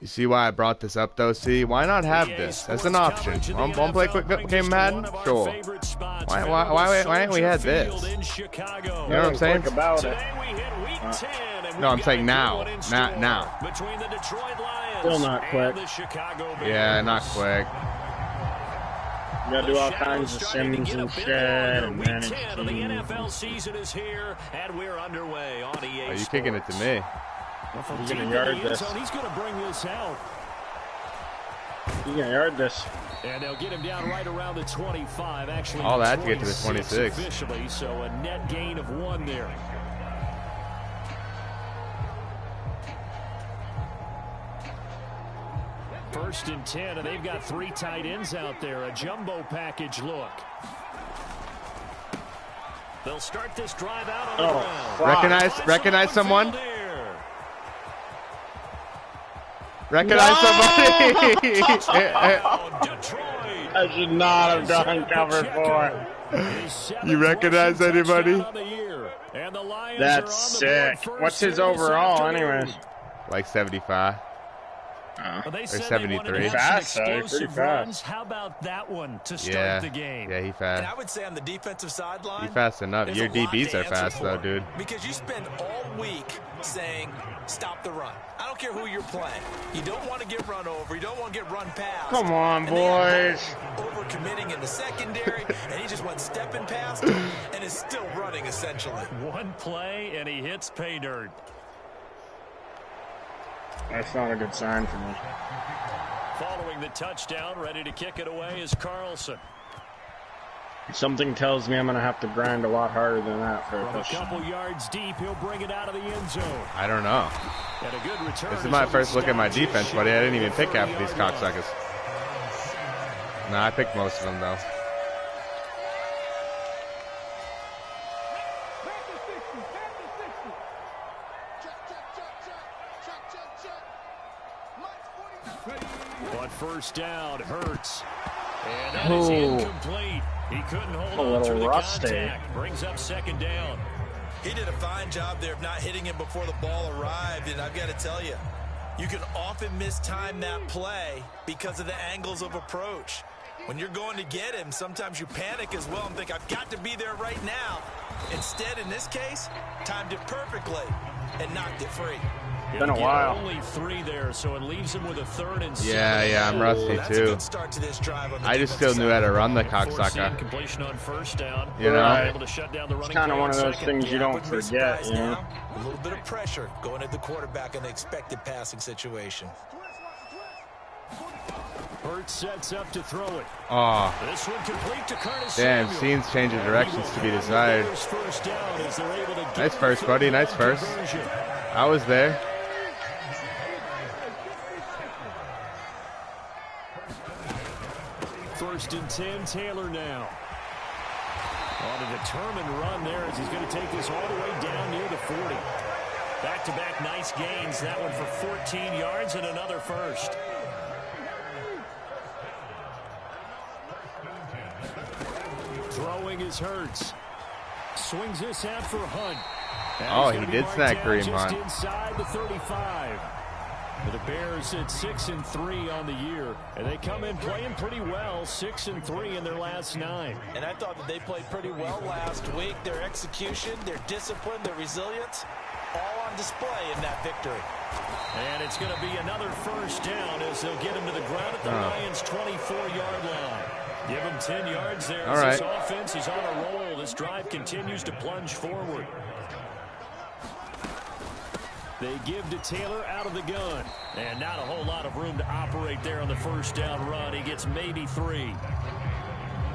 You see why I brought this up, though? See, why not have this as an option? Want to play quick game Madden? Sure. Why ain't we had this? You know what I'm saying? About it. No, I'm saying now. Now. Still not quick. Yeah, not quick. You gotta do all kinds of sims and shit and manage The NFL season is here, and we're underway on EA. Are you kicking it to me? He's gonna yard this. He's gonna bring this out. He's gonna yard this. And they'll get him down right around the 25. Actually, all that to get to the 26. Officially, so a net gain of 1 there. First and 10, and they've got 3 tight ends out there. A jumbo package look. They'll start this drive out on the ground. Recognize someone? Recognize somebody? I should not have gone cover 4. You recognize anybody? That's sick. What's his overall, anyways? Like 75. Or 73. Fast, though. Pretty fast. How about that one to start the game? Yeah, he fast. And I would say on the defensive sideline, he fast enough. Your DBs are fast, though, dude. Because you spend all week saying, stop the run. I don't care who you're playing. You don't want to get run over. You don't want to get run past. Come on, boys. Over-committing in the secondary, and he just went stepping past him and is still running, essentially. One play, and he hits pay dirt. That's not a good sign for me. Following the touchdown, ready to kick it away is Carlson. Something tells me I'm going to have to grind a lot harder than that for a From a touchdown. couple yards deep, he'll bring it out of the end zone. I don't know. And a good return. This is my first look at my defense, buddy. I didn't even pick half of these cocksuckers. No, I picked most of them, though. But first down, Hurts. And that is incomplete. He couldn't hold on through the contact. Brings up second down. He did a fine job there of not hitting him before the ball arrived, and I've got to tell you, you can often mistime that play because of the angles of approach. When you're going to get him, sometimes you panic as well and think, I've got to be there right now. Instead, in this case, timed it perfectly and knocked it free. It's been a while. Only 3 there, so it leaves him with a 3rd and 7. Yeah, I'm rusty too. I just still knew how to run the cocksucker. Completion on first down. You know, able to shut down the running. It's kind of one of those things you don't forget. You know, a little bit of pressure going at the quarterback in the expected passing situation. Hurts sets up to throw it. Oh, this one complete to Curtis damn! Samuel. Scenes changing directions to be desired. Nice first, buddy. Nice first. I was there. First and 10, Taylor now. On a determined run there as he's going to take this all the way down near the 40. Back-to-back nice gains. That one for 14 yards and another first. Throwing is Hurts. Swings this out for Hunt. Oh, he did snag Kareem Hunt. Inside the 35. The Bears at 6-3 on the year, and they come in playing pretty well, 6-3 in their last 9. And I thought that they played pretty well last week. Their execution, their discipline, their resilience, all on display in that victory. And it's going to be another first down as they'll get him to the ground at the Lions' 24-yard line. Give him 10 yards there. All right. This offense is on a roll. This drive continues to plunge forward. They give to Taylor out of the gun. And not a whole lot of room to operate there on the first down run. He gets maybe 3.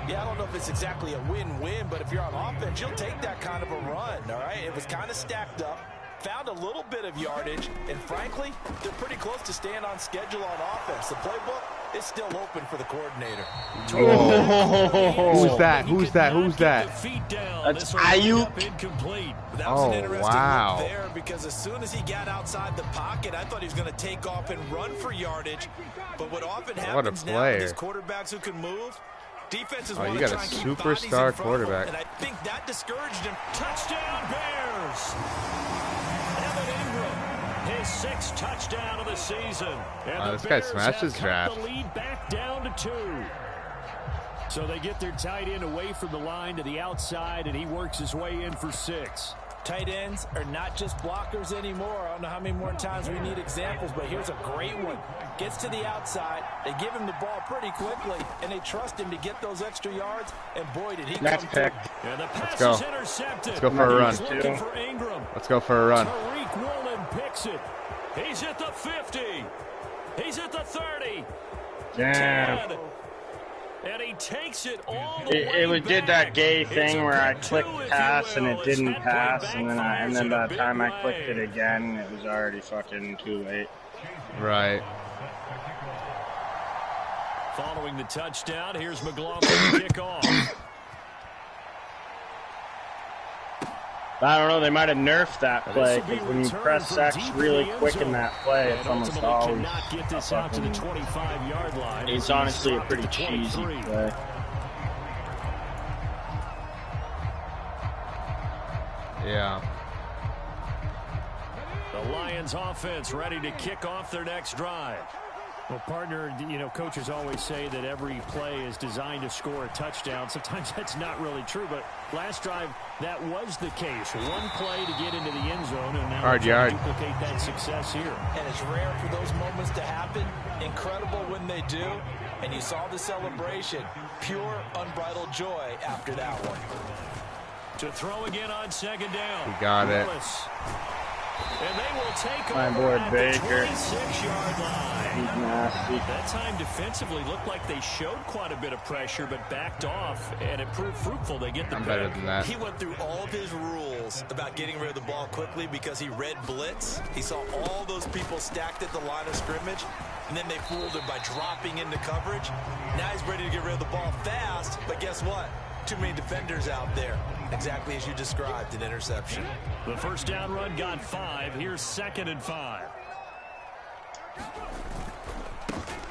Yeah, I don't know if it's exactly a win-win, but if you're on offense, you'll take that kind of a run, all right? It was kind of stacked up, found a little bit of yardage, and frankly, they're pretty close to staying on schedule on offense. The playbook is still open for the coordinator. Oh. Who's that? Who's that? Who's that? That's Ayuk. That was an interesting wow. look there because as soon as he got outside the pocket, I thought he was going to take off and run for yardage. But what often happens now with these quarterbacks who can move, defenses want to try and keep bodies in front of them, and I think that discouraged him. Touchdown Bears! Evan Ingram his 6th touchdown of the season. And this guy smashed his draft. The lead back down to 2. So they get their tight end away from the line to the outside, and he works his way in for 6. Tight ends are not just blockers anymore. I don't know how many more times we need examples, but here's a great one. Gets to the outside, they give him the ball pretty quickly, and they trust him to get those extra yards, and boy, did he come through. And the pass go. is intercepted. Let's go for a run. He's looking for Ingram. Let's go for a run. Tariq Woolen picks it. He's at the 50. He's at the 30. Damn. 10. And he takes it all the way It did that back. gay It's thing a where I big clicked two, if pass you and will, it as didn't that pass, play and then backfires in by a the big time I way. clicked it again, it was already fucking too late. Right. Following the touchdown, here's McLaughlin to kick off. I don't know, they might have nerfed that play, This will be because when you returned press from X deep in really the end quick zone. in that play, it's And almost ultimately always cannot get this out to the 25-yard line. It's He's honestly a dropped at pretty the cheesy 23. play. Yeah. The Lions offense ready to kick off their next drive. Well, partner, you know, coaches always say that every play is designed to score a touchdown. Sometimes that's not really true, but last drive, that was the case. One play to get into the end zone, and now Hard they're trying yard. to duplicate that success here. And it's rare for those moments to happen. Incredible when they do. And you saw the celebration. Pure, unbridled joy after that one. To throw again on 2nd down. He got it. Willis. And they will take My over boy at Baker. the 26-yard line. He's nasty. That time defensively looked like they showed quite a bit of pressure, but backed off, and it proved fruitful. They get the I'm pick. better than that. He went through all of his rules about getting rid of the ball quickly because he read blitz. He saw all those people stacked at the line of scrimmage, and then they fooled him by dropping into coverage. Now he's ready to get rid of the ball fast, but guess what? Too many defenders out there. Exactly as you described, an interception. The first down run got 5. Here's 2nd and 5.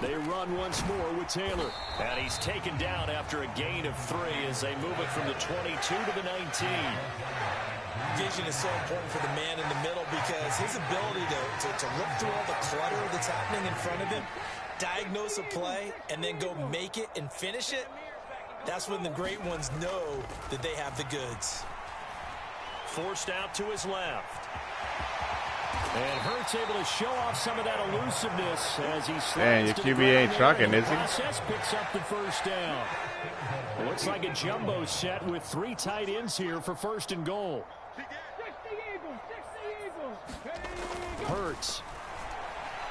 They run once more with Taylor. And he's taken down after a gain of 3 as they move it from the 22 to the 19. Vision is so important for the man in the middle because his ability to look through all the clutter that's happening in front of him, diagnose a play, and then go make it and finish it, that's when the great ones know that they have the goods. Forced out to his left. And Hurts able to show off some of that elusiveness as he slides Man, your to the QB ground ain't there, trucking, and the is he? process picks up the first down. It looks like a jumbo set with 3 tight ends here for 1st and goal. Hurts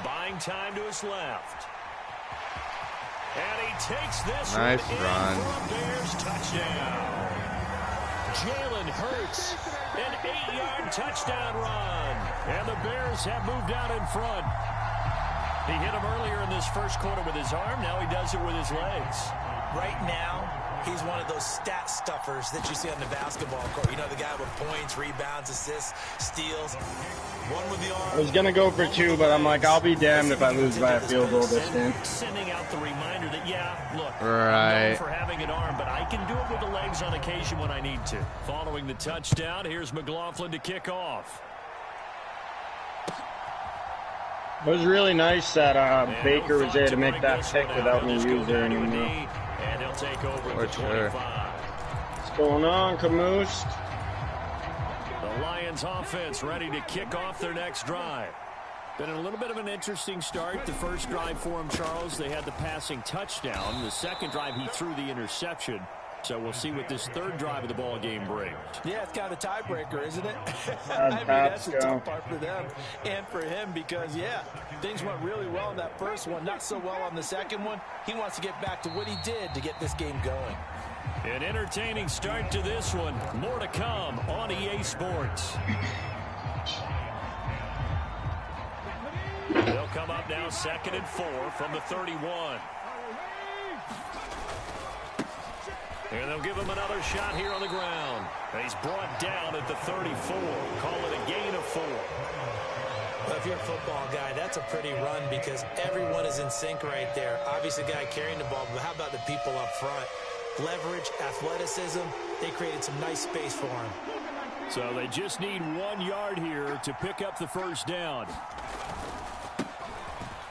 buying time to his left. And he takes this Nice one run. in for a Bears touchdown. Jalen Hurts, an 8-yard touchdown run. And the Bears have moved out in front. He hit him earlier in this first quarter with his arm. Now he does it with his legs. Right now, he's one of those stat stuffers that you see on the basketball court. You know, the guy with points, rebounds, assists, steals. One with the arm. I was going to go for 2, but I'm like, I'll be damned if I lose by a field goal this game. Sending out the reminder that, yeah, look, Right. I'm known for having an arm, but I can do it with the legs on occasion when I need to. Following the touchdown, here's McLaughlin to kick off. It was really nice that And Baker no was thought there to bring make that this pick one out. without He'll me just go using down to a anymore. knee, and he'll take over For at the sure. 25. What's going on, Camoose? The Lions offense ready to kick off their next drive. Been a little bit of an interesting start. The first drive for him, Charles, they had the passing touchdown. The second drive, he threw the interception. So we'll see what this third drive of the ball game brings. Yeah, it's kind of a tiebreaker, isn't it? How'd I mean, Pats that's the go? tough part for them and for him because, yeah, things went really well in that first one, not so well on the second one. He wants to get back to what he did to get this game going. An entertaining start to this one. More to come on EA Sports. They'll come up now 2nd and 4 from the 31. And they'll give him another shot here on the ground. And he's brought down at the 34. Call it a gain of 4. Well, if you're a football guy, that's a pretty run because everyone is in sync right there. Obviously, the guy carrying the ball, but how about the people up front? Leverage, athleticism, they created some nice space for him. So they just need 1 yard here to pick up the first down.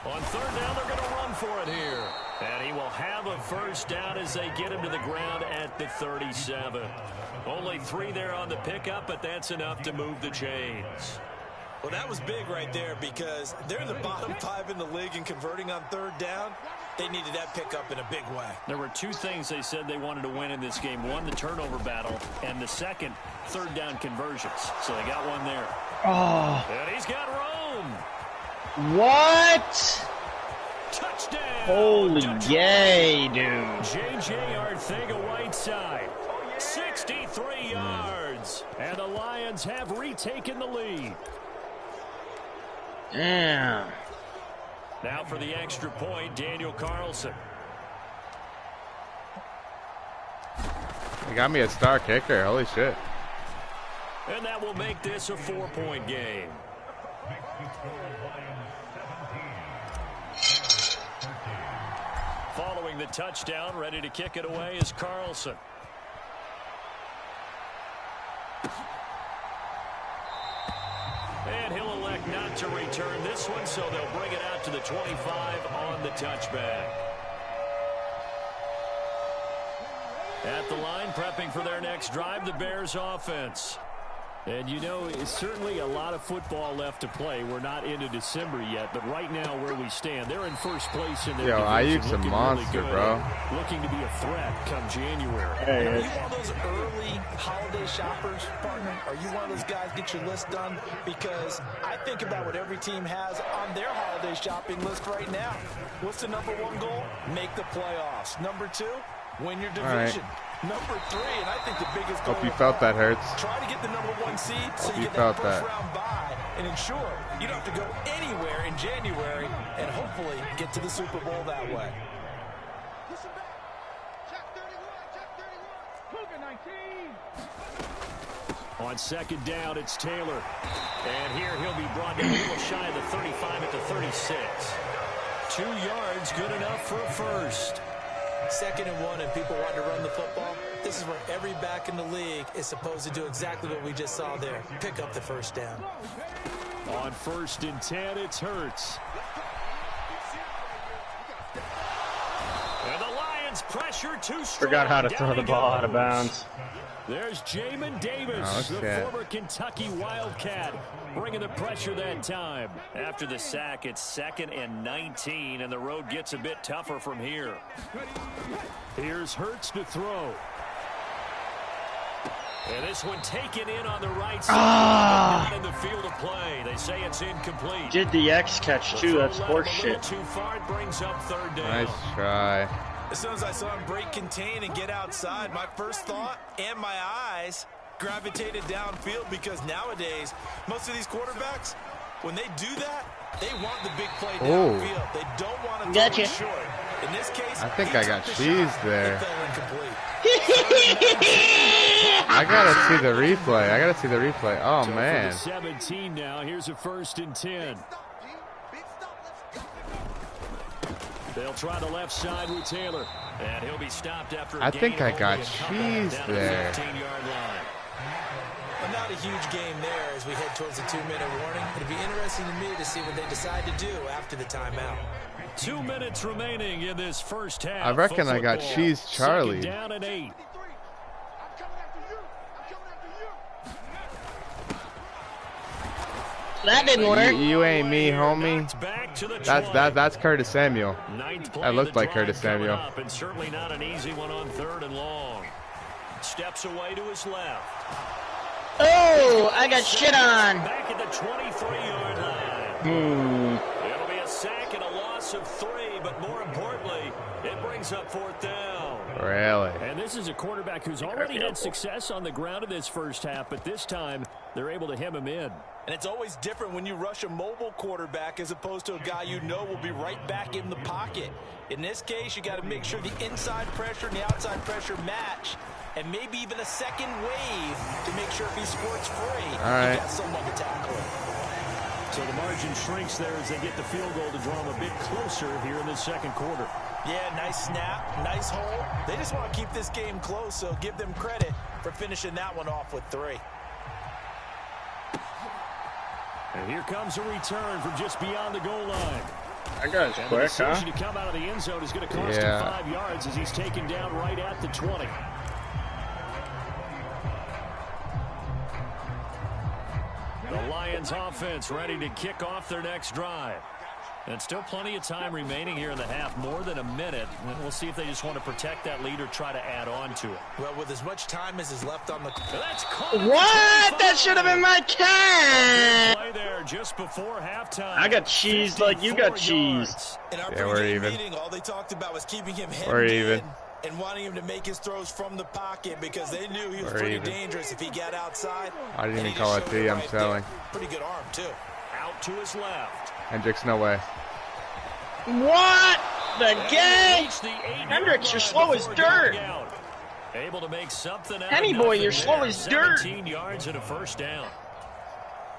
On third down, they're going to run for it here. And he will have a first down as they get him to the ground at the 37. Only 3 there on the pickup, but that's enough to move the chains. Well, that was big right there because they're in the bottom 5 in the league in converting on third down. They needed that pickup in a big way. There were 2 things they said they wanted to win in this game. One, the turnover battle, and the second, third down conversions. So they got one there. Oh. And he's got Rome. What? Touchdown. Holy yay, dude. J.J. Arcega-Whiteside, 63 yards. And the Lions have retaken the lead. Damn. Now for the extra point, Daniel Carlson. He got me a star kicker. Holy shit. And that will make this a 4-point game. Following the touchdown, ready to kick it away is Carlson. And he'll elect not to return this one, so they'll bring it out to the 25 on the touchback. At the line, prepping for their next drive, the Bears offense. And, you know, it's certainly a lot of football left to play. We're not into December yet, but right now where we stand, they're in first place in their division. Ayuk's a monster, really bro. Looking to be a threat come January. Hey, are you one of those early holiday shoppers, partner? Are you one of those guys get your list done? Because I think about what every team has on their holiday shopping list right now. What's the number 1 goal? Make the playoffs. Number 2, win your division. Number 3, and I think the biggest goal. Hope you felt that hurts. Try to get the number 1 seed so you get felt that first round bye and ensure you don't have to go anywhere in January and hopefully get to the Super Bowl that way. On second down, it's Taylor. And here he'll be brought down a little shy of the 35 at the 36. 2 yards, good enough for a first. 2nd and 1 and people want to run the football. This is where every back in the league is supposed to do exactly what we just saw there. Pick up the first down. On 1st and 10, it's Hurts. And the Lions pressure too strong. Forgot how to throw the ball out of bounds. There's Jamin Davis, the former Kentucky Wildcat, bringing the pressure that time. After the sack, it's 2nd and 19, and the road gets a bit tougher from here. Here's Hurts to throw. And this one taken in on the right side, not in the field of play. They say it's incomplete. Did the X catch too? That's horse shit. Too far, it brings up 3rd down. Nice try. As soon as I saw him break contain and get outside, my first thought and my eyes gravitated downfield because nowadays, most of these quarterbacks, when they do that, they want the big play downfield. They don't want to throw it short. In this case, I think I got cheese there. Incomplete. I gotta see the replay. Oh, man. 17 now. Here's a 1st and 10. They'll try the left side with Taylor. And he'll be stopped after I think I got cheese there. Well, not a huge game there as we head towards the 2-minute warning. It'll be interesting to me to see what they decide to do after the timeout. 2 minutes remaining in this first half. I reckon I got cheese Charlie. 2nd down and 8. That didn't work. You ain't me, homie. That's Curtis Samuel. That looked like Curtis Samuel. And certainly not an easy one on 3rd and long. Steps away to his left. Oh, I got shit on. Back at the 23-yard line. It'll be a sack and a loss of 3, but more importantly, it brings up 4th down. Really? And this is a quarterback who's already had success on the ground in this first half, but this time they're able to hem him in. And it's always different when you rush a mobile quarterback as opposed to a guy you know will be right back in the pocket. In this case, you got to make sure the inside pressure and the outside pressure match, and maybe even a second wave to make sure if he squirts free, you got someone to tackle him. So the margin shrinks there as they get the field goal to draw them a bit closer here in the 2nd quarter. Yeah, nice snap, nice hole. They just want to keep this game close, so give them credit for finishing that one off with 3. And here comes a return from just beyond the goal line. That guy's And quick, the decision huh? to come out of the end zone is going to cost him 5 yards as he's taken down right at the 20. The Lions offense ready to kick off their next drive. And still plenty of time remaining here in the half, more than a minute. And we'll see if they just want to protect that lead or try to add on to it. Well, with as much time as is left on the... That's What? That should have been my cat! Play there just before halftime. I got cheese like you got cheese. In our Yeah, we're pregame even. meeting, all they talked about was keeping him We're hemmed even. in and wanting him to make his throws from the pocket because they knew he was We're pretty even. dangerous if he got outside. I didn't And even he call just it showed D. it I'm right selling. there. Pretty good arm, too. Out to his left. Hendricks, no way. What? The game? Reached the 8-yard Hendricks, you're line slow as before dirt. going out. Able to make something out Henny of boy, nothing you're slow there. as dirt. 17 yards and a first down.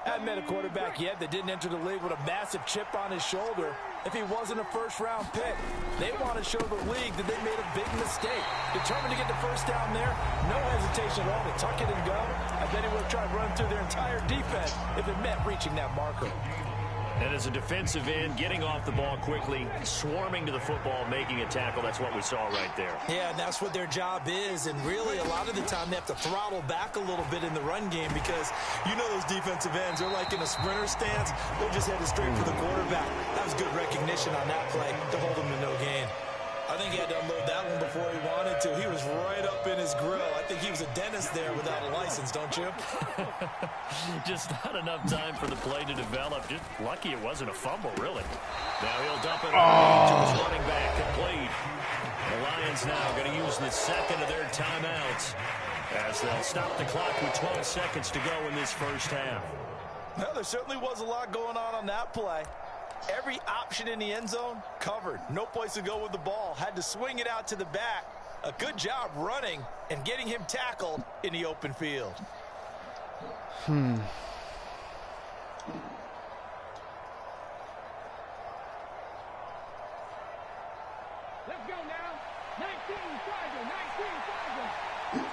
Hadn't met a quarterback yet that didn't enter the league with a massive chip on his shoulder if he wasn't a first-round pick. They want to show the league that they made a big mistake. Determined to get the first down there, no hesitation at all to tuck it and go. I bet he would have tried running through their entire defense if it meant reaching that marker. And as a defensive end, getting off the ball quickly, swarming to the football, making a tackle, that's what we saw right there. Yeah, and that's what their job is, and really a lot of the time they have to throttle back a little bit in the run game because you know those defensive ends, they're like in a sprinter stance, they're just headed straight for the quarterback. That was good recognition on that play to hold them to no gain. I think he had to unload that one before he wanted to. He was right up in his grill. I think he was a dentist there without a license, don't you? Just not enough time for the play to develop. Just lucky it wasn't a fumble, really. Now he'll dump it to his running back, complete. The Lions now going to use the second of their timeouts as they'll stop the clock with 12 seconds to go in this first half. Well, there certainly was a lot going on that play. Every option in the end zone covered. No place to go with the ball. Had to swing it out to the back. A good job running and getting him tackled in the open field. Let's go now. 19, Tiger, 19, Tiger.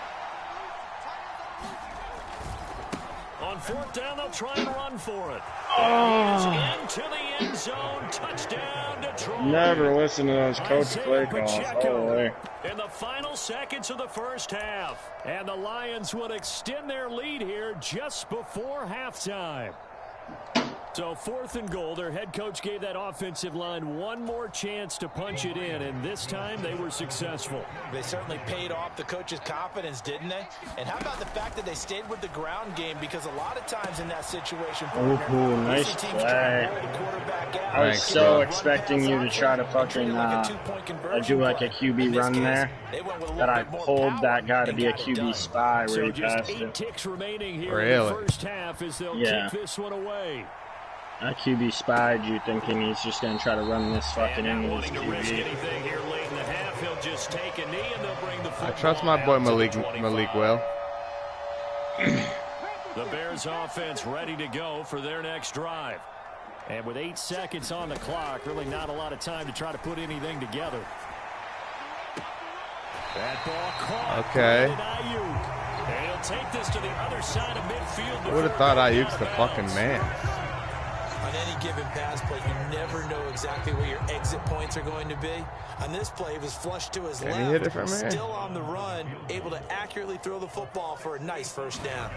On fourth down, they'll try and run for it. Into the end zone. Touchdown, Detroit. Never listen to those coach play Isaiah calls. Pacheco Oh, way. in the final seconds of the first half. And the Lions would extend their lead here just before halftime. So 4th and goal, their head coach gave that offensive line one more chance to punch it in, and this time they were successful. They certainly paid off the coach's confidence, didn't they? And how about the fact that they stayed with the ground game? Because a lot of times in that situation, Ooh, nice play. I was so expecting you to try to fucking do like a QB run there, that I pulled that guy to be a QB spy where So he just passed 8 it. ticks remaining here Really? in the first half as they'll Yeah. kick this one away. I QB spied you thinking he's just going to try to run this fucking And into not his wanting to risk QB. anything here late in the half, he'll just take a knee and they'll bring the I football trust my boy out to the Malik 25. Will. The Bears offense ready to go for their next drive. And with 8 seconds on the clock, really not a lot of time to try to put anything together. That ball caught. Okay. by Ayuk. And he'll take this to the other side of midfield. Who would have thought Ayuk's the fucking man? On any given pass play, you never know exactly where your exit points are going to be. On this play, it was flushed to his Can he left, hit it from here? still on the run, able to accurately throw the football for a nice first down.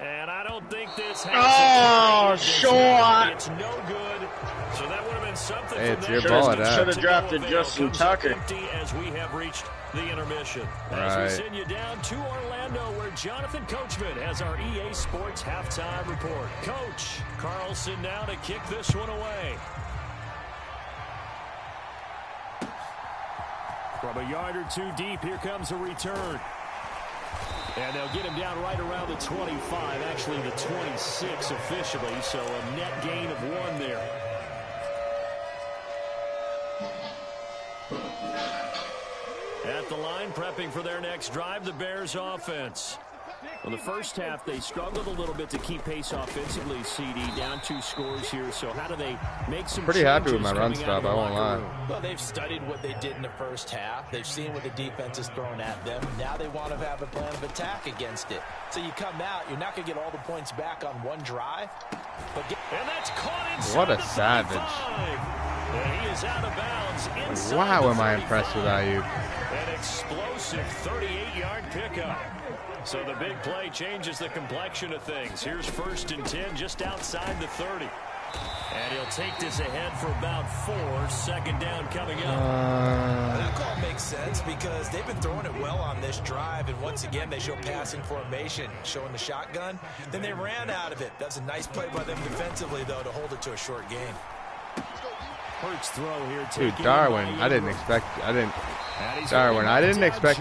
And I don't think this has Oh, short. It's no good. So that would have been something Hey, from it's that your shot ball, to Dad. Should have go drafted avail. Justin Comes up Tucker. empty as we have reached the intermission. As Right. we send you down to Orlando, where Jonathan Coachman has our EA Sports halftime report. Coach Carlson now to kick this one away. From a yard or two deep, here comes a return. And they'll get him down right around the 25, actually the 26 officially, so a net gain of 1 there. At the line, prepping for their next drive, the Bears offense. Well, the first half, they struggled a little bit to keep pace offensively, CD, down 2 scores here. So how do they make some pretty happy with my run stop, I won't lie. Well, they've studied what they did in the first half. They've seen what the defense is throwing at them. Now they want to have a plan of attack against it. So you come out, you're not going to get all the points back on one drive. And that's caught inside. What a savage. And he is out of bounds inside. Wow, am I impressed with Aiyuk. An explosive 38-yard pickup. So the big play changes the complexion of things. Here's 1st and 10 just outside the 30. And he'll take this ahead for about 4. 2nd down coming up. That call makes sense because they've been throwing it well on this drive. And once again, they show passing formation, showing the shotgun. Then they ran out of it. That's a nice play by them defensively, though, to hold it to a short game. Hurts throw here. Dude, Darwin, I didn't expect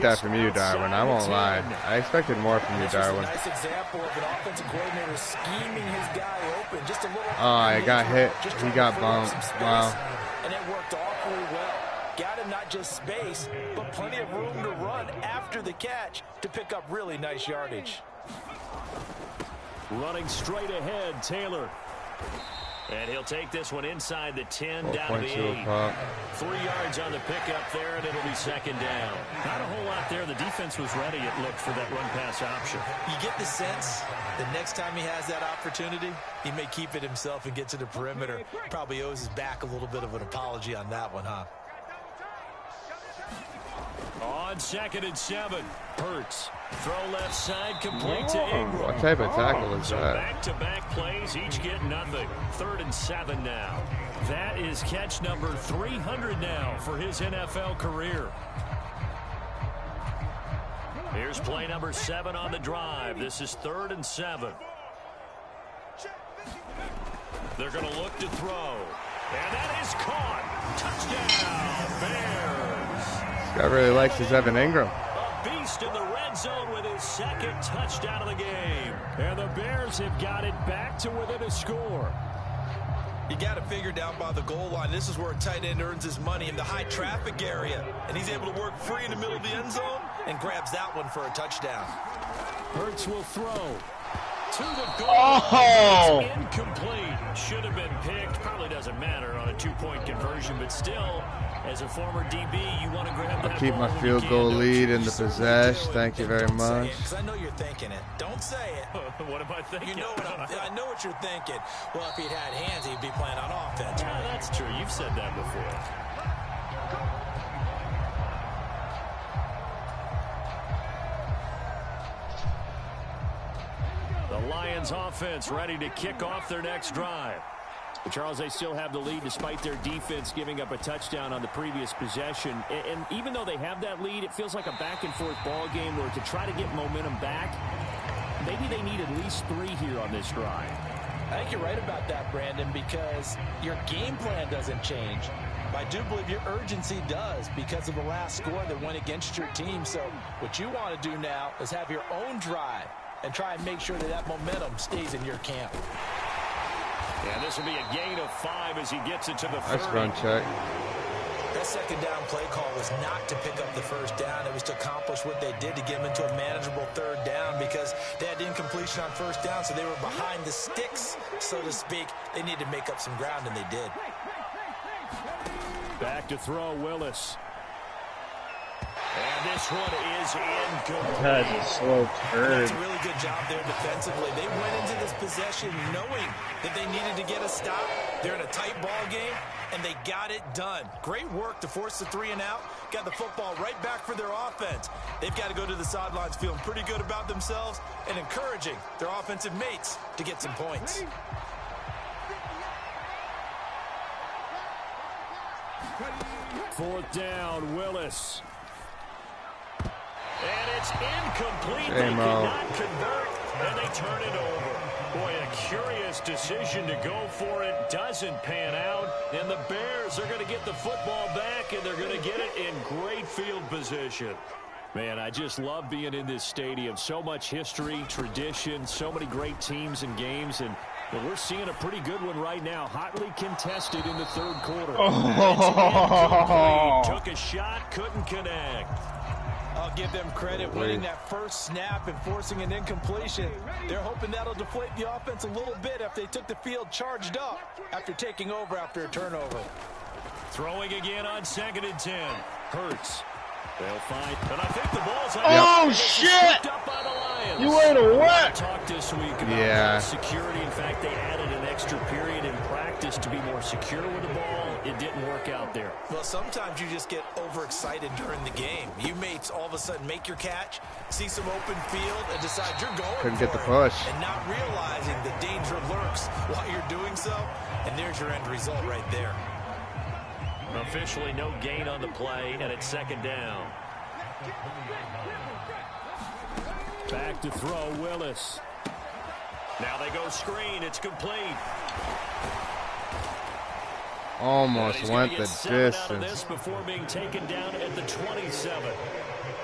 that from you, Darwin. I won't lie. I expected more from you, Darwin. Nice example of an offensive coordinator scheming his guy open. Just a little. Oh, I got hit. He got bumped. Wow. And it worked awfully well. Got him not just space, but plenty of room to run after the catch to pick up really nice yardage. Running straight ahead, Taylor. And he'll take this one inside the 10, down to the 8. 3 yards on the pickup there, and it'll be 2nd down. Not a whole lot there. The defense was ready, it looked, for that run-pass option. You get the sense the next time he has that opportunity, he may keep it himself and get to the perimeter. Probably owes his back a little bit of an apology on that one, huh? On 2nd and 7, Hurts. Throw left side, complete to Ingram. What type of tackle is that? Back-to-back plays, each get nothing. 3rd and 7 now. That is catch number 300 now for his NFL career. Here's play number 7 on the drive. This is 3rd and 7. They're going to look to throw. And that is caught. Touchdown, Bears. This guy really likes his Evan Ingram. A beast in the red zone with his 2nd touchdown of the game. And the Bears have got it back to within a score. You got to figure down by the goal line. This is where a tight end earns his money in the high traffic area. And he's able to work free in the middle of the end zone and grabs that one for a touchdown. Hurts will throw. To the goal. Oh! It's incomplete. Should have been picked. Probably doesn't matter on a 2-point conversion, but still, as a former DB, you want to grab that. I'll keep my field goal lead in the possession. Thank you very much. Because I know you're thinking it. Don't say it. What am I thinking? You know what I know what you're thinking. Well, if he'd had hands, he'd be playing on offense. Yeah, that's true. You've said that before. The Lions offense ready to kick off their next drive. But Charles, they still have the lead despite their defense giving up a touchdown on the previous possession. And even though they have that lead, it feels like a back-and-forth ball game where to try to get momentum back, maybe they need at least 3 here on this drive. I think you're right about that, Brandon, because your game plan doesn't change. I do believe your urgency does because of the last score that went against your team. So what you want to do now is have your own drive and try and make sure that that momentum stays in your camp. Yeah, this will be a gain of 5 as he gets it to the 30. Nice run check. That 2nd down play call was not to pick up the 1st down. It was to accomplish what they did to get them into a manageable 3rd down because they had incompletion on 1st down, so they were behind the sticks, so to speak. They needed to make up some ground, and they did. Back to throw, Willis. And this one is incomplete. That's a slow turn. That's a really good job there defensively. They went into this possession knowing that they needed to get a stop. They're in a tight ball game, and they got it done. Great work to force the 3 and out. Got the football right back for their offense. They've got to go to the sidelines feeling pretty good about themselves and encouraging their offensive mates to get some points. Fourth down, Willis. And it's incomplete. They cannot convert, and they turn it over. Boy, a curious decision to go for it. Doesn't pan out, and the Bears are going to get the football back, and they're going to get it in great field position. Man, I just love being in this stadium. So much history, tradition, so many great teams and games, and we're seeing a pretty good one right now. Hotly contested in the 3rd quarter. Oh. Took a shot, couldn't connect. I'll give them credit winning that first snap and forcing an incompletion. They're hoping that'll deflate the offense a little bit if they took the field charged up after taking over after a turnover. Throwing again on 2nd and 10. Hurts. They'll find, and I think the ball's out. Oh, shit! Up by the Lions. You ain't a what? Talked this week about security. In fact, they added an extra period in practice to be more secure with the ball. It didn't work out there. Well, sometimes you just get overexcited during the game. You mates all of a sudden make your catch, see some open field, and decide you're going Couldn't for get the it, push. and not realizing the danger lurks while you're doing so. And there's your end result right there. Officially no gain on the play, and it's 2nd down. Back to throw, Willis. Now they go screen. It's complete. Almost went the distance. Before being taken down at the 27.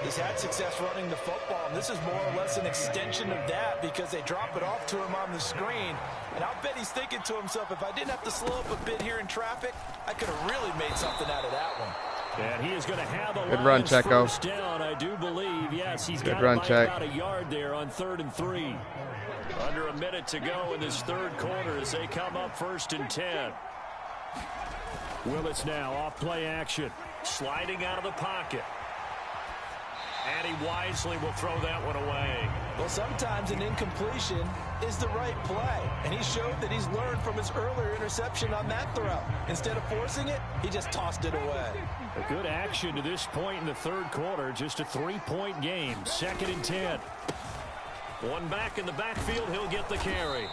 He's had success running the football, and this is more or less an extension of that because they drop it off to him on the screen. And I'll bet he's thinking to himself, if I didn't have to slow up a bit here in traffic, I could have really made something out of that one. And he is going to have a good run, Checo. First down, I do believe. Yes, he's good got run, Check. about a yard there on 3rd and 3. Under a minute to go in this 3rd quarter as they come up 1st and 10. Willis now off play action. Sliding out of the pocket. And he wisely will throw that one away. Well, sometimes an incompletion is the right play. And he showed that he's learned from his earlier interception on that throw. Instead of forcing it, he just tossed it away. A good action to this point in the 3rd quarter. Just a 3-point game. 2nd and 10. One back in the backfield. He'll get the carry.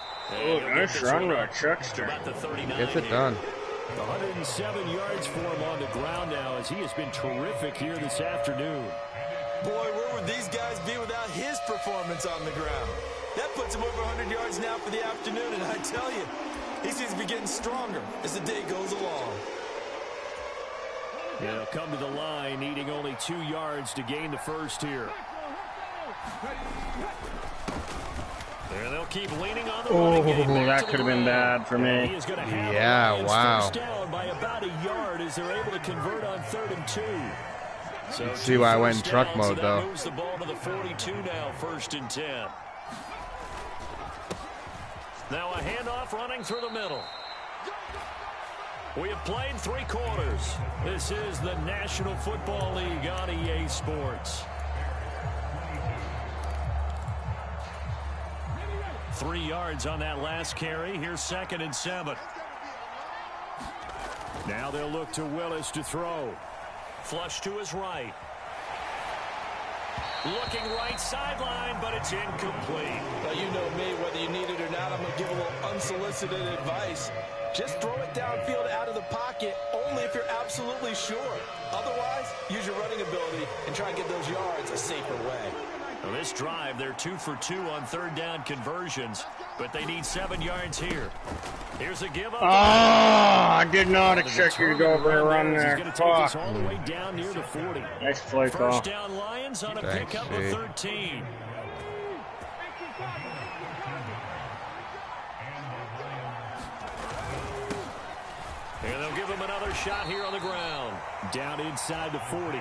Oh, nice run by Chuckster. Gets it done. 107 yards for him on the ground now as he has been terrific here this afternoon. Boy, where would these guys be without his performance on the ground? That puts him over 100 yards now for the afternoon, and I tell you, he seems to be getting stronger as the day goes along. Yeah, they'll come to the line, needing only 2 yards to gain the first here. And they'll keep leaning on the running game. That could have been bad for me. Yeah, wow. First down by about a yard as they're able to convert on 3rd and 2. So see why I went in truck mode, though. Moves the ball to the 42 now, 1st and 10. Now a handoff running through the middle. We have played 3 quarters. This is the National Football League on EA Sports. 3 yards on that last carry. Here's 2nd and 7. Now they'll look to Willis to throw. Flush to his right. Looking right sideline, but it's incomplete. Well, you know me, whether you need it or not, I'm going to give a little unsolicited advice. Just throw it downfield out of the pocket, only if you're absolutely sure. Otherwise, use your running ability and try and get those yards a safer way. Well, this drive, they're 2 for 2 on 3rd down conversions, but they need 7 yards here. Here's a give up. I did not expect you to go over a run there. Fuck. All the way down near the 40. Nice play call. First down Lions on a pickup of 13. And they'll give him another shot here on the ground. Down inside the 40.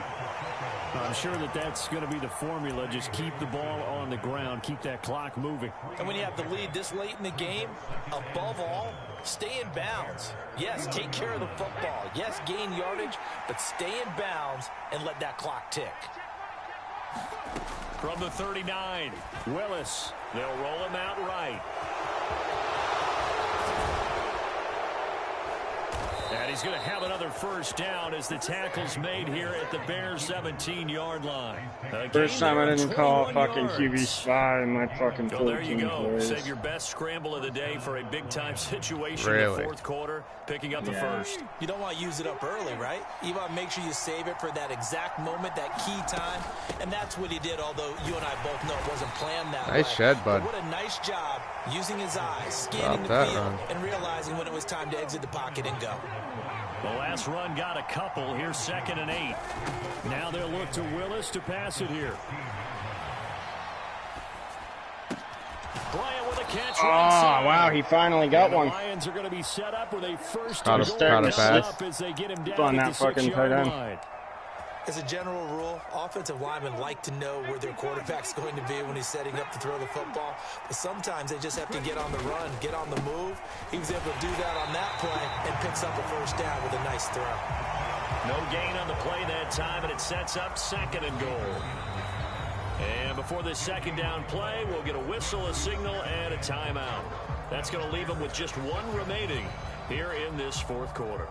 I'm sure that that's going to be the formula. Just keep the ball on the ground. Keep that clock moving. And when you have the lead this late in the game, above all, stay in bounds. Yes, take care of the football. Yes, gain yardage, but stay in bounds and let that clock tick. From the 39, Willis. They'll roll him out right. And he's going to have another first down as the tackle's made here at the Bears 17-yard line. First time I didn't call a fucking QB spy in my fucking 14 there you go. plays. Save your best scramble of the day for a big-time situation in the 4th quarter, picking up the first. You don't want to use it up early, right? You want to make sure you save it for that exact moment, that key time. And that's what he did, although you and I both know it wasn't planned that way. Nice shed, bud. But what a nice job using his eyes, scanning the field, and realizing when it was time to exit the pocket and go. The last run got a couple. Here's 2nd and 8. Now they'll look to Willis to pass it here. Bryant with a catch. Wow, he finally got one. The Lions are going to be set up with a first Caught a pass as they get him down on at that the fucking 6-yard tight end. line. As a general rule, offensive linemen like to know where their quarterback's going to be when he's setting up to throw the football. But sometimes they just have to get on the run, get on the move. He was able to do that on that play and picks up a first down with a nice throw. No gain on the play that time, and it sets up 2nd and goal. And before this 2nd down play, we'll get a whistle, a signal, and a timeout. That's going to leave them with just 1 remaining here in this 4th quarter.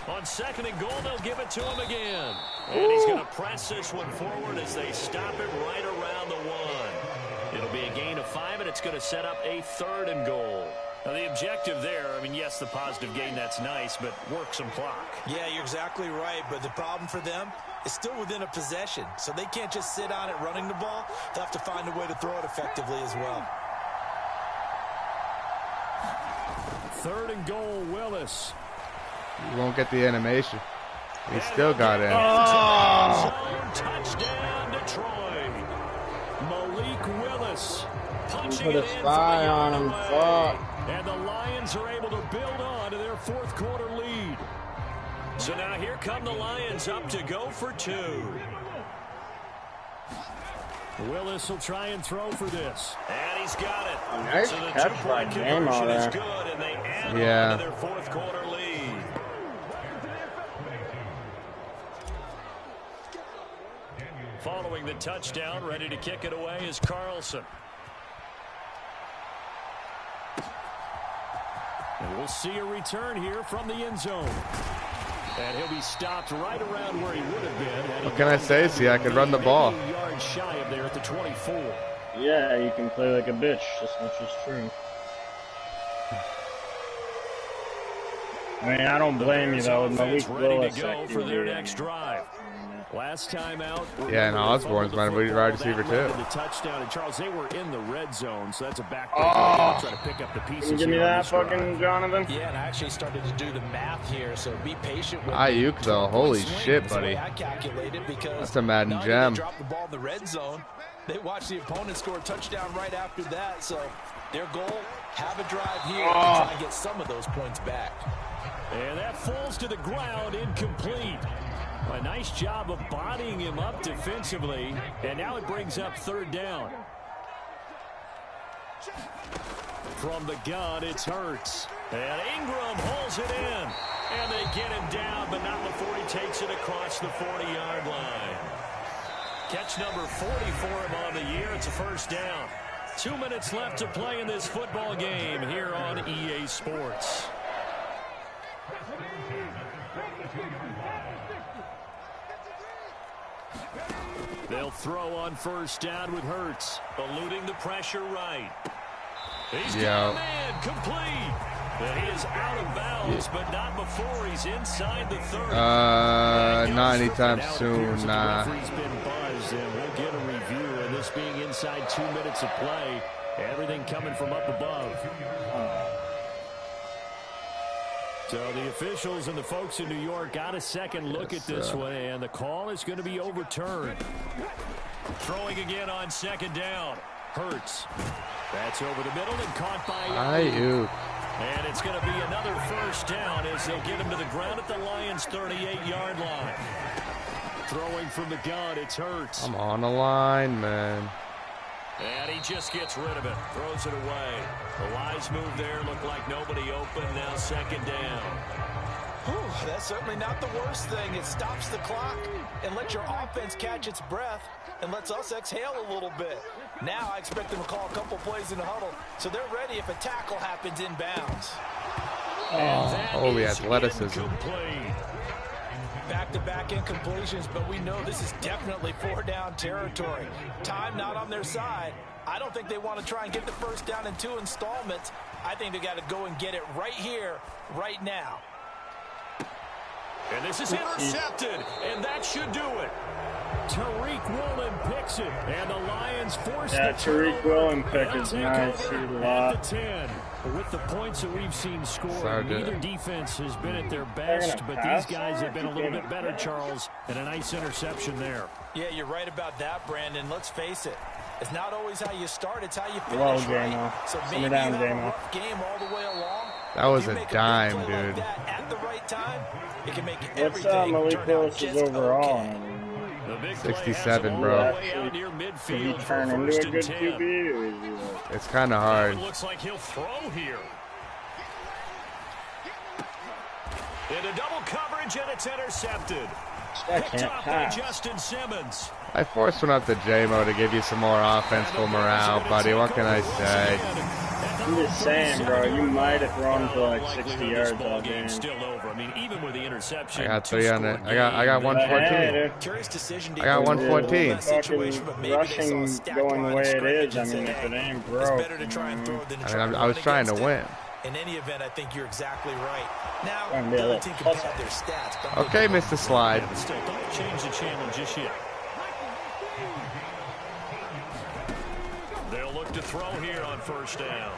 On 2nd and goal, they'll give it to him again. And he's going to press this one forward as they stop it right around the 1. It'll be a gain of 5, and it's going to set up a 3rd and goal. Now, the objective there, I mean, yes, the positive gain, that's nice, but work some clock. Yeah, you're exactly right, but the problem for them is still within a possession, so they can't just sit on it running the ball. They'll have to find a way to throw it effectively as well. 3rd and goal, Willis. You won't get the animation. He still got it. Oh! Touchdown, Detroit. Malik Willis punching put a it in spy on him. Fuck. And the Lions are able to build on to their 4th quarter lead. So now here come the Lions up to go for 2. Willis will try and throw for this. And he's got it. Oh, nice so the catch by 2-point Game conversion is there. good, and they add on to their 4th quarter lead. Following the touchdown, ready to kick it away is Carlson. And we'll see a return here from the end zone. And he'll be stopped right around where he would have been. What can I say? See, I could run the ball. Yards shy of there at the 24. Yeah, you can play like a bitch. This much is true. I mean, I don't blame you though. Malik Willis ready to go for their next drive. Last time out. Yeah, and Osborne's my wide receiver too. The touchdown, and Charles, they were in the red zone, so that's a back break. Try to pick up the pieces. Can you give me that, fucking Jonathan? Yeah, and I actually started to do the math here, so be patient with Ayuk though, holy shit, buddy. I calculated because That's a Madden not gem. They dropped the ball in the red zone. They watched the opponent score a touchdown right after that. So their goal, have a drive here and try and get some of those points back. And that falls to the ground, incomplete. A nice job of bodying him up defensively. And now it brings up 3rd down. From the gun, it's Hurts. And Ingram holds it in. And they get him down, but not before he takes it across the 40-yard line. Catch number 40 for him on the year. It's a 1st down. 2 minutes left to play in this football game here on EA Sports. They'll throw on 1st down with Hurts, eluding the pressure right. He's got a man, complete. He is out of bounds, but not before he's inside the 30. Not anytime soon, nah. The referee's been buzzed, and we'll get a review. And this being inside 2 minutes of play, everything coming from up above. So the officials and the folks in New York got a second look at this one, and the call is going to be overturned. Throwing again on 2nd down. Hurts. That's over the middle and caught by Ayuk. And it's going to be another 1st down as they'll get him to the ground at the Lions' 38-yard line. Throwing from the gun, it's Hurts. I'm on the line, man. And he just gets rid of it. Throws it away. The wise move there. Looked like nobody open. Now 2nd down. Whew, that's certainly not the worst thing. It stops the clock and lets your offense catch its breath and lets us exhale a little bit. Now I expect them to call a couple plays in the huddle, so they're ready if a tackle happens inbounds. Holy athleticism. Back-to-back incompletions, but we know this is definitely 4-down territory. Time not on their side. I don't think they want to try and get the 1st down in 2 installments. I think they got to go and get it right here, right now. And this is intercepted, and that should do it. Tariq Woolen picks it, and the Lions force the Tariq Woolen pick is nice. At the 10. With the points that we've seen score, neither defense has been at their best, but these guys have been a little bit better, Charles, and a nice interception there. Yeah, you're right about that, Brandon. Let's face it. It's not always how you start, it's how you finish. Whoa, right? J-Mo. So Send maybe it down, you have a J-Mo. rough game all the way along. That was If you a make big dime, play like dude. that at the right time, it can make What's everything Malik turn out Willis's just overall? okay. The big 67, play bro. has him all the way out near Did he midfield for turn into first a and good 10. QB? Or is he like... It's kind of hard. It looks like he'll throw here. Into double coverage, and it's intercepted. That Picked can't off by pass. Justin Simmons. I forced one up to J-Mo to give you some more offensive morale, buddy. What can I say? I'm just saying, bro, you might have thrown for like 60 yards all Ball game. game still over. I mean, even with the interception, I got two 300. score I got game, 114. Hey, Curious decision I got 114. fucking rushing going the way it is. I mean, if it ain't broke. It's better to try and throw than to I try mean, to I was run trying to against it. win. In any event, I think you're exactly right. Now, Trying to be a the other little team can pussy. pad their stats. But Okay, Mr. Slide. but still, don't change the channel just yet. They'll look to throw here on first down.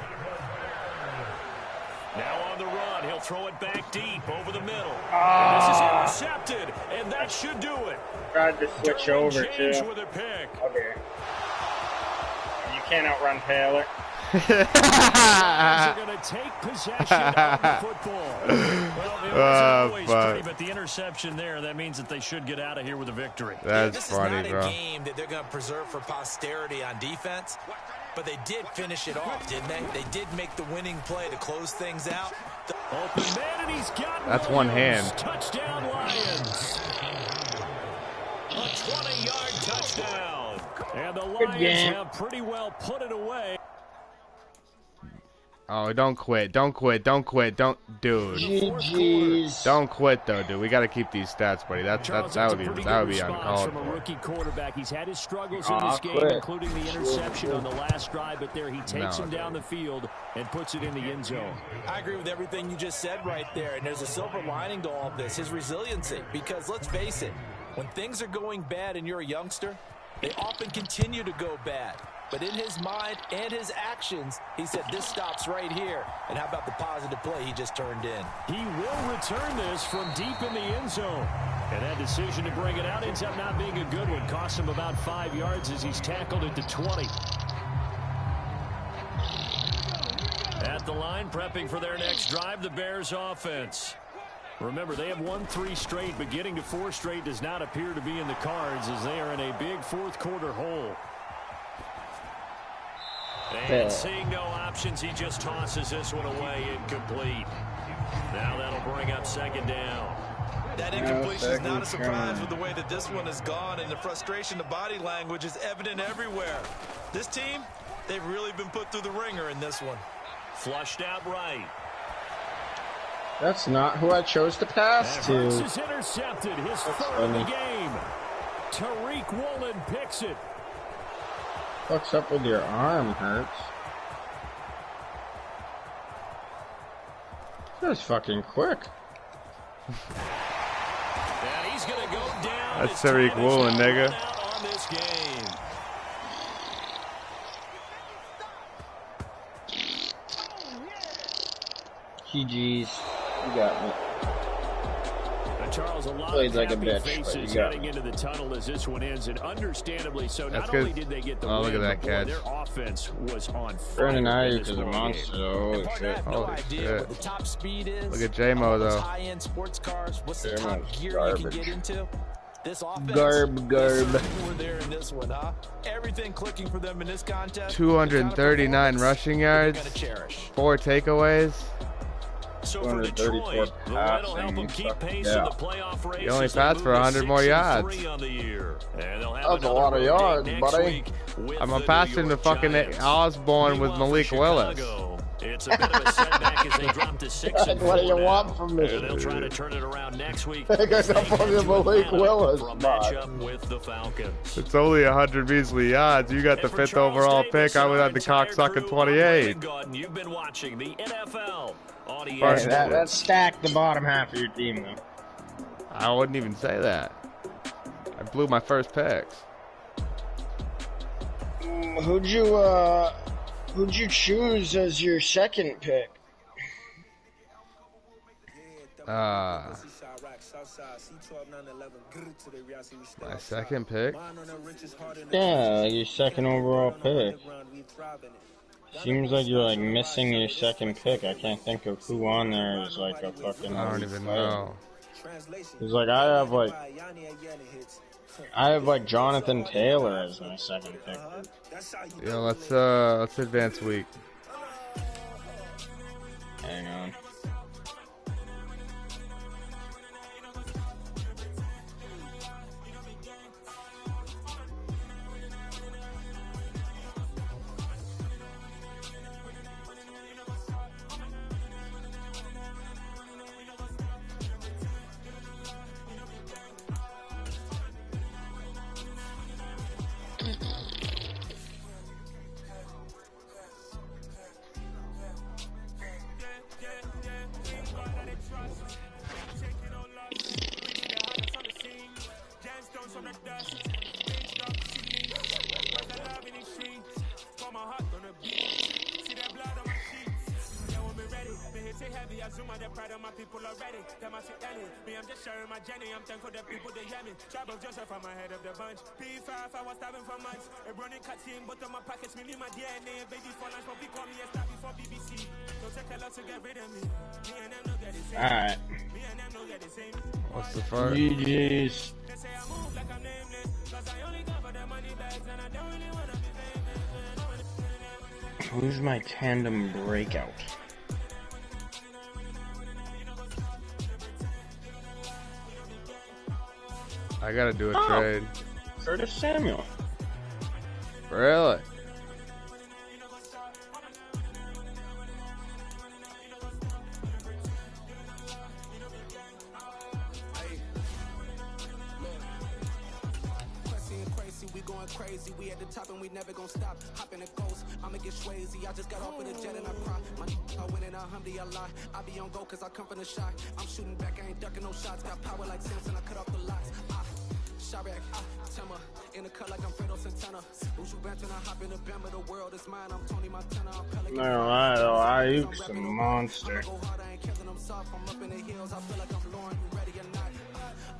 Now on the run, he'll throw it back deep over the middle. And this is intercepted, and that should do it. Tried to switch over James too. with a pick. Okay. You can't outrun Taylor. They're going to take possession of the football. Well, it wasn't always pretty, but the interception there, that means that they should get out of here with a victory. That's this funny, is not bro. a game that they're going to preserve for posterity on defense, but they did finish it off, didn't they? They did make the winning play to close things out. Open man, and he's got That's one Williams. hand. Touchdown, Lions. A 20-yard touchdown. And the Lions game. have pretty well put it away. Oh, don't quit. Don't quit. Don't quit. Don't, dude. GG's. Don't quit though, dude. We got to keep these stats, buddy. That Charles, would that's a pretty be good uncalled response from a for. rookie quarterback. He's had his struggles Aw, in this game, quit. including the interception on the last drive, but there he takes No, him down the field and puts it in the end zone. I agree with everything you just said right there, and there's a silver lining to all of this, his resiliency. Because let's face it, when things are going bad and you're a youngster, they often continue to go bad. But in his mind and his actions, he said, this stops right here. And how about the positive play he just turned in? He will return this from deep in the end zone. And that decision to bring it out ends up not being a good one. Costs him about 5 yards as he's tackled at the 20. At the line, prepping for their next drive, the Bears offense. Remember, they have won 3 straight, but getting to 4 straight does not appear to be in the cards as they are in a big fourth quarter hole. And seeing no options, he just tosses this one away incomplete. Now that'll bring up second down. That incompletion is not a surprise with the way that this one has gone, and the frustration, the body language is evident everywhere. This team, they've really been put through the ringer in this one. Flushed out right. That's not who I chose to pass And Hurts to. is intercepted, his third of the game. Tariq Woolen picks it. What's up with your arm, Hurts? That's fucking quick. And he's going to go down. That's Tariq Woolen, nigga. On this game. GG's. You got me. Charles, a lot Played of like a happy bitch, but faces you got heading me. into the tunnel as this one ends, and understandably so. That's Not good. only did they get the Oh, win, look at that but boy, catch. their offense was on fire. Brandon in Ayuk this is a ball monster. game. Holy Partner, I shit. have no Holy idea shit. what the top speed is. Look at J-Mo, all those though. high-end sports cars. What's the J-Mo's top gear you garbage. can get into? This offense. Garb. We're there in this one, huh? Everything clicking for them in this contest. 239 rushing yards, Gonna cherish. 4 takeaways. So for 234 Detroit, the win will help passing, them keep fuck pace yeah. in the playoff race. He only as they passed move for to 100 more 6-3 yards. on the year. And they'll have That's a another lot of road yards, game next buddy. week with I'm the a New passing to York fucking Giants. Osborne with Meanwhile, Malik for Willis. Chicago, it's a bit of a setback as they drop to 6-4 What do you now. want from me? And they'll try to turn it around next week. I got as they fucking head to Malik Atlanta Willis, for a bud. matchup with the Falcons. It's only 100 measly yards. You got the And for 5th Charles overall Davis pick. I and was our at the entire cocksucking crew, I'm 28. Brandon Gaudin. You've been watching the NFL on Hey, ESPN. that stacked the bottom half of your team, though. I wouldn't even say that. I blew my first picks. Who'd you choose as your second pick? My second pick? Yeah, your second overall pick. Seems like you're like missing your second pick. I can't think of who on there is like a fucking. I don't even know. It's like I have like Jonathan Taylor as my second pick. Yeah, let's advance week. Hang on. Alright. What's the fuck? GG's. Who's my tandem breakout? I gotta do a trade. Curtis Samuel. Really? Crazy, we at the top and we never gonna stop. Hopping a ghost, I'ma get swayzy. I just got off of the jet and I cry. I win in a Humvee, I lie. I be on go cause I come from the shot. I'm shooting back, I ain't ducking no shots. Got power like Samson, I cut off the lots. Chirac, Timmer, in the cut like I'm Fredo Santana. Who's you benching? I hop in the Bama, the world is mine. I'm Tony Montana, I'm Pelican. Alright, Ayuk's a monster. Go hard, I ain't killing them soft. I'm up in the hills, I feel like I'm Lauren. You ready or not?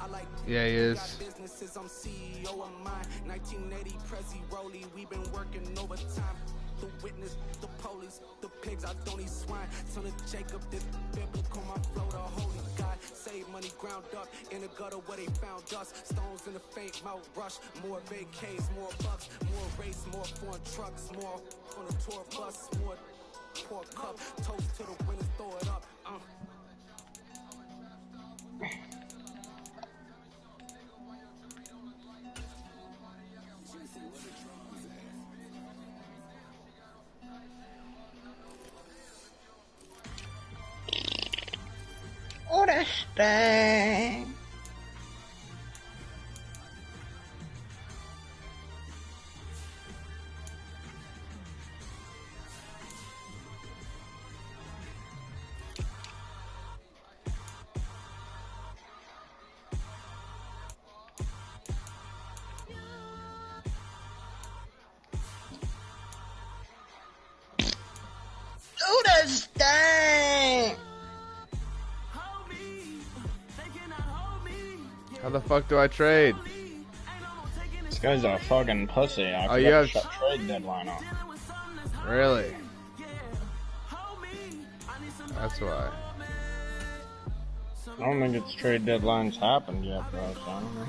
I like yeah, he is. Businesses, I'm CEO of mine. 1980 Prezi Rolly, we been working overtime. The witness, the police, the pigs, I don't eat swine. Son of Jacob, this biblical, my flow, the holy God. Save money ground up in the gutter where they found us. Stones in the faint mouth rush. More vacays, more bucks, more race, more foreign trucks, more on the tour bus, more poor cup. Toast to the winners, throw it up. Oh, that sting. Oh, that sting. How the fuck do I trade? This guy's a fucking pussy. I you have shut trade deadline off. Really? That's why. I don't think it's trade deadlines happened yet, bro. So I don't know.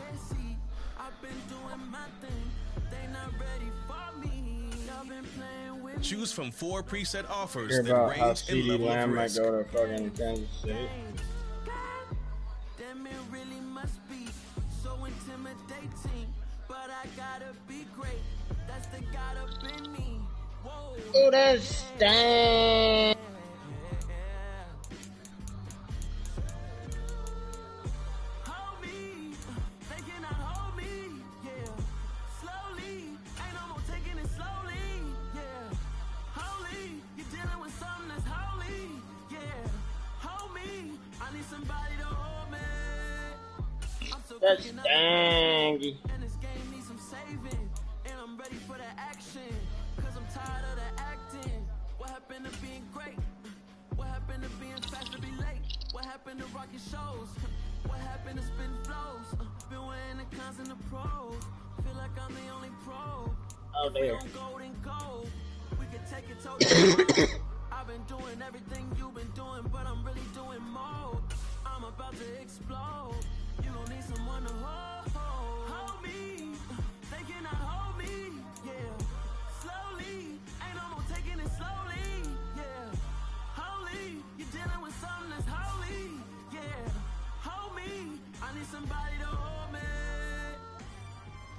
Choose from 4 preset offers Hear that about how range in CD level Lamb of might risk. go to fucking Kansas City. Oh, that stank. That's stanky. What happened to rocket shows? What happened to spin flows? Been wearing the cons and the pros. Feel like I'm the only pro. Oh, there. Gold and gold. We can take it totally. I've been doing everything you've been doing, but I'm really doing more. I'm about to explode. You gon' need someone to hold me. They cannot hold me. Yeah. Slowly. Ain't no more taking it slowly. Yeah. Holy. You're dealing with something that's holy. Yeah. Hold me. I need somebody to hold me.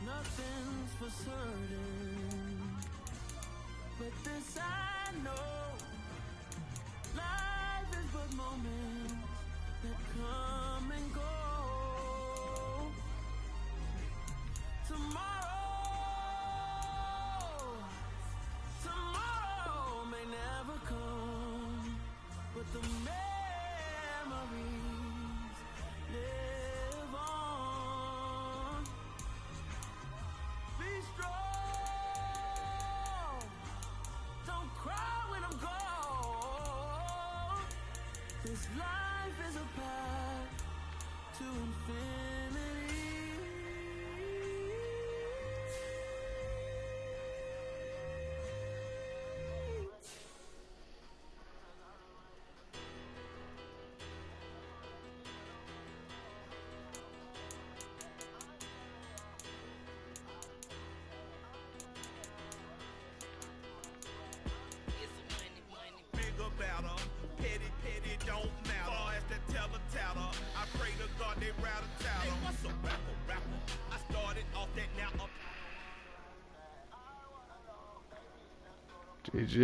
Nothing's for certain, but this I know. Life is but moments that come and go. Tomorrow may never come, but the memories live on. Be strong, don't cry when I'm gone. This life is a path to infinity. Bigger battle, petty don't matter. Far as the teller, I pray to God they rattle tattle. Hey, what's a rapper? I started off that now up. GG.